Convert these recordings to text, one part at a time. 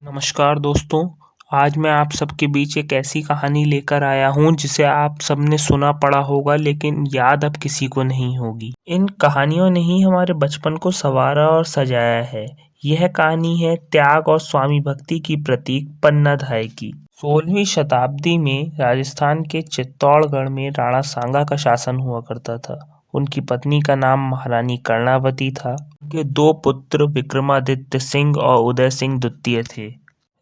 नमस्कार दोस्तों। आज मैं आप सबके बीच एक ऐसी कहानी लेकर आया हूँ जिसे आप सबने सुना पढ़ा होगा लेकिन याद अब किसी को नहीं होगी। इन कहानियों ने ही हमारे बचपन को संवारा और सजाया है। यह कहानी है त्याग और स्वामी भक्ति की प्रतीक पन्नाधाय की। 16वीं शताब्दी में राजस्थान के चित्तौड़गढ़ में राणा सांगा का शासन हुआ करता था। उनकी पत्नी का नाम महारानी कर्णावती था। उनके दो पुत्र विक्रमादित्य सिंह और उदय सिंह द्वितीय थे।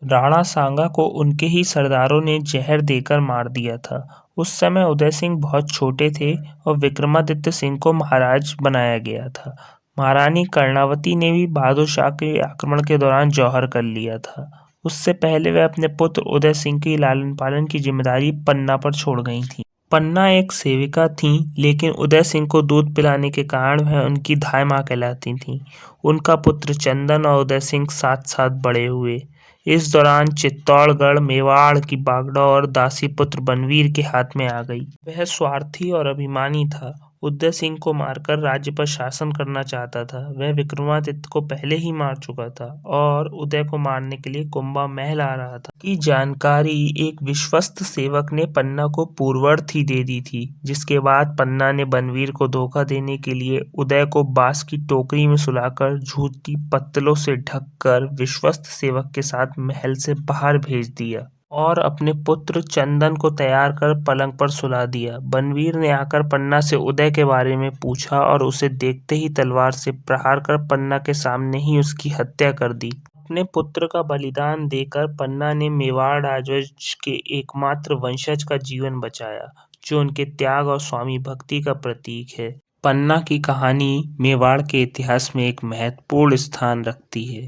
राणा सांगा को उनके ही सरदारों ने जहर देकर मार दिया था। उस समय उदय सिंह बहुत छोटे थे और विक्रमादित्य सिंह को महाराज बनाया गया था। महारानी कर्णावती ने भी बहादुर शाह के आक्रमण के दौरान जौहर कर लिया था। उससे पहले वह अपने पुत्र उदय सिंह की लालन पालन की जिम्मेदारी पन्ना पर छोड़ गई थी। पन्ना एक सेविका थीं, लेकिन उदय सिंह को दूध पिलाने के कारण वह उनकी धाय माँ कहलाती थीं। उनका पुत्र चंदन और उदय सिंह साथ साथ बड़े हुए। इस दौरान चित्तौड़गढ़ मेवाड़ की बागडोर दासी पुत्र बनवीर के हाथ में आ गई। वह स्वार्थी और अभिमानी था। उदय सिंह को मारकर राज्य पर शासन करना चाहता था। वह विक्रमादित्य को पहले ही मार चुका था और उदय को मारने के लिए कुंभा महल आ रहा था की जानकारी एक विश्वस्त सेवक ने पन्ना को पूर्ववर्त ही दे दी थी। जिसके बाद पन्ना ने बनवीर को धोखा देने के लिए उदय को बांस की टोकरी में सुलाकर झूठ की पत्तलों से ढककर विश्वस्त सेवक के साथ महल से बाहर भेज दिया और अपने पुत्र चंदन को तैयार कर पलंग पर सुला दिया। बनवीर ने आकर पन्ना से उदय के बारे में पूछा और उसे देखते ही तलवार से प्रहार कर पन्ना के सामने ही उसकी हत्या कर दी। अपने पुत्र का बलिदान देकर पन्ना ने मेवाड़ राजवंश के एकमात्र वंशज का जीवन बचाया, जो उनके त्याग और स्वामी भक्ति का प्रतीक है। पन्ना की कहानी मेवाड़ के इतिहास में एक महत्वपूर्ण स्थान रखती है।